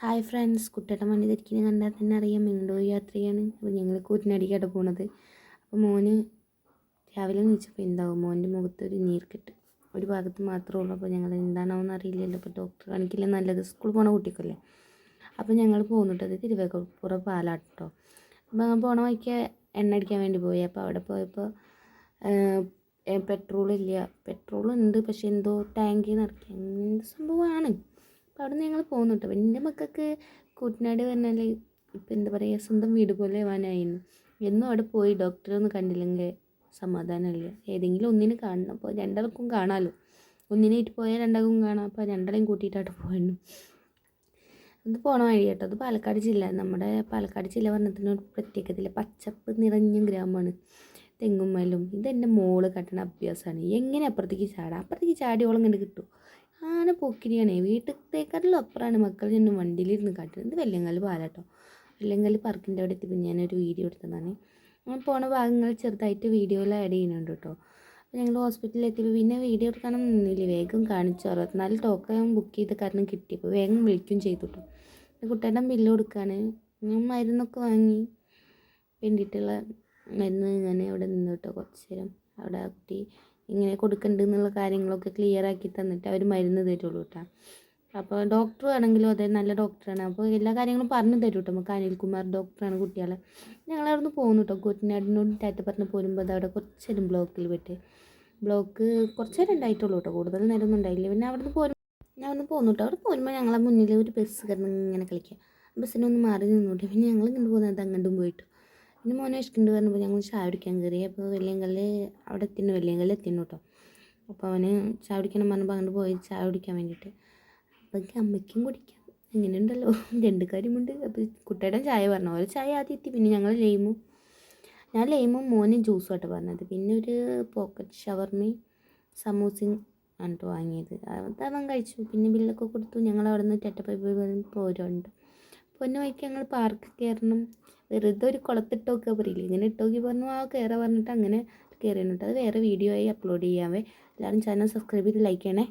Hi friends, കുട്ടേട്ടൻ വണ്ടി തിരിക്കുന്നത് കണ്ടാൽ തന്നെ അറിയാം എങ്ങോട്ടോ യാത്രയാണ്. അപ്പോൾ ഞങ്ങൾ കൂറ്റിനടിക്കാട്ട് പോണത്. അപ്പോൾ മോന് രാവിലെ നീച്ചപ്പോൾ എന്താവും മോൻ്റെ മുഖത്തൊരു നീർക്കെട്ട് ഒരു ഭാഗത്ത് മാത്രമേ ഉള്ളൂ. അപ്പോൾ ഞങ്ങൾ എന്താണോന്ന് അറിയില്ലല്ലോ. അപ്പോൾ ഡോക്ടർ കാണിക്കില്ല നല്ലത്, സ്കൂൾ പോണ കുട്ടിക്കല്ലേ. അപ്പോൾ ഞങ്ങൾ പോകുന്നിട്ടത് തിരുവേഗപ്പുറം പാലാട്ടോ. അപ്പോൾ പോണ വഴിക്ക് എണ്ണ അടിക്കാൻ വേണ്ടി പോയി. അപ്പോൾ അവിടെ പോയപ്പോൾ പെട്രോളില്ല. പെട്രോളുണ്ട്, പക്ഷെ എന്തോ ടാങ്കിൽ നിറയ്ക്കുക എന്ത് സംഭവമാണ്. അപ്പോൾ അവിടെ നിന്ന് ഞങ്ങൾ പോകുന്നുണ്ട്. അപ്പം എൻ്റെ മക്കൾക്ക് കുട്ടനാട് പറഞ്ഞാൽ ഇപ്പം എന്താ പറയുക, സ്വന്തം വീട് പോലെ ആവാനായിരുന്നു. എന്നും അവിടെ പോയി ഡോക്ടറെ ഒന്ന് കണ്ടില്ലെങ്കിൽ സമാധാനമില്ല. ഏതെങ്കിലും ഒന്നിന് കാണണം. അപ്പോൾ രണ്ടാൾക്കും കാണാമല്ലോ. ഒന്നിനായിട്ട് പോയാൽ രണ്ടാൾക്കും കാണാം. അപ്പോൾ രണ്ടാളെയും കൂട്ടിയിട്ടായിട്ട് പോയിരുന്നു. ഇത് പോണ വഴി കേട്ടോ. അത് പാലക്കാട് ജില്ല. നമ്മുടെ പാലക്കാട് ജില്ല പറഞ്ഞതിന് ഒരു പ്രത്യേകതയില്ല. പച്ചപ്പ് നിറഞ്ഞ ഗ്രാമമാണ്. തെങ്ങുമ്മലും ഇതെൻ്റെ മോള് കട്ടണ അഭ്യാസമാണ്. എങ്ങനെ അപ്പുറത്തേക്ക് ചാടാം, അപ്പുറത്തേക്ക് ചാടിയോളം കണ്ട് കിട്ടും. ആന പോക്കിരിയാണേ. വീട്ടിലേക്കാട്ടിലും അപ്പുറമാണ് മക്കൾ ചെന്ന് വണ്ടിയിലിരുന്ന് കാട്ടുന്നത്. ഇത് വെല്ലങ്ങാല് പാലാട്ടോ. വെല്ലങ്ങാല് പാർക്കിൻ്റെ അവിടെ എത്തിയപ്പോൾ ഞാനൊരു വീഡിയോ എടുത്തതാണ്. അങ്ങനെ പോണ ഭാഗങ്ങൾ ചെറുതായിട്ട് വീഡിയോയിൽ ആഡ് ചെയ്യുന്നുണ്ട് കേട്ടോ. അപ്പോൾ ഞങ്ങൾ ഹോസ്പിറ്റലിൽ എത്തിയപ്പോൾ പിന്നെ വീഡിയോ എടുക്കാനൊന്നും നിന്നില്ല. വേഗം കാണിച്ചു. 64 ടോക്കൺ ബുക്ക് ചെയ്ത കാരണം കിട്ടിയപ്പോൾ വേഗം വിളിക്കുകയും ചെയ്തു കേട്ടോ. കുട്ടേട്ടൻ ബില്ല് കൊടുക്കുകയാണ്. ഞാൻ മരുന്നൊക്കെ വാങ്ങി വേണ്ടിയിട്ടുള്ള മരുന്ന് ഞാൻ അവിടെ നിന്ന് കേട്ടോ. കുറച്ച് നേരം അവിടെ ആ കുട്ടി ഇങ്ങനെ കൊടുക്കണ്ടെന്നുള്ള കാര്യങ്ങളൊക്കെ ക്ലിയർ ആക്കി തന്നിട്ട് അവർ മരുന്ന് തരുള്ളൂ കേട്ടോ. അപ്പോൾ ഡോക്ടർ ആണെങ്കിലും അതെ, നല്ല ഡോക്ടറാണ്. അപ്പോൾ എല്ലാ കാര്യങ്ങളും പറഞ്ഞു തരും കേട്ടോ. നമുക്ക് അനിൽകുമാർ ഡോക്ടറാണ് കുട്ടികളെ. ഞങ്ങളവിടെ നിന്ന് പോകുന്നു കേട്ടോ. കുട്ടനാടിനോട് ടാറ്റ പറഞ്ഞ് പോരുമ്പോൾ അത് അവിടെ കുറച്ച് നേരം ബ്ലോക്കിൽ വിട്ട് ബ്ലോക്ക് കുറച്ച് നേരം ഉണ്ടായിട്ടുള്ളൂ കേട്ടോ. കൂടുതൽ നേരമൊന്നും ഉണ്ടായില്ല. പിന്നെ അവിടെ നിന്ന് ഞാൻ ഒന്ന് പോന്നു കേട്ടോ. അവിടെ പോരുമ്പോൾ ഞങ്ങളെ മുന്നിൽ ഒരു ബസ് കിടന്ന് ഇങ്ങനെ കളിക്കുക. ബസ്സിനൊന്ന് മാറി നിന്നോട്ടെ. പിന്നെ ഞങ്ങൾ ഇങ്ങോട്ട് പോകുന്നത് അങ്ങോട്ടും പോയിട്ടു. പിന്നെ മോനെ ഇഷ്ടമുണ്ട് പറഞ്ഞപ്പോൾ ഞങ്ങൾ ചായ കുടിക്കാൻ കയറി. അപ്പോൾ വെള്ളിയങ്കല്ല് അവിടെ എത്തിന്നു, വെള്ളിയങ്കല്ല് എത്തിന്നു കേട്ടോ. അപ്പോൾ അവന് ചായ കുടിക്കണം പറഞ്ഞപ്പോൾ അങ്ങോട്ട് പോയി ചായ കുടിക്കാൻ വേണ്ടിയിട്ട്. അപ്പോൾ എനിക്ക് അമ്മയ്ക്കും കുടിക്കാം, ഇങ്ങനെയുണ്ടല്ലോ രണ്ട് കാര്യമുണ്ട്. അപ്പോൾ കുട്ടിയുടെ ചായ പറഞ്ഞു. ഓരോ ചായ ആദ്യം എത്തി. പിന്നെ ഞങ്ങൾ ഞാൻ ലൈമും മോനും ജ്യൂസും ആയിട്ട് പറഞ്ഞത്. പിന്നെ ഒരു പോക്കറ്റ് ഷവർമയും സമൂസയും ആണ് വാങ്ങിയത്. അതവൻ കഴിച്ചു. പിന്നെ ബില്ലൊക്കെ കൊടുത്തു. ഞങ്ങൾ അവിടെ നിന്ന് ടെറ്റപ്പൈ പോരുന്നുണ്ട്. പൊന്നു വഴിക്ക് ഞങ്ങൾ പാർക്ക് കയറണം. വെറുതെ ഒരു കുളത്തിട്ടോക്കുക പറയില്ല, ഇങ്ങനെ ഇട്ടോക്കി പറഞ്ഞു ആ കയറാൻ പറഞ്ഞിട്ട് അങ്ങനെ കയറിയിട്ട് അത് വേറെ വീഡിയോ ആയി അപ്ലോഡ് ചെയ്യാവേ. എല്ലാവരും ചാനൽ സബ്സ്ക്രൈബ് ചെയ്ത് ലൈക്ക് ചെയ്യണേ.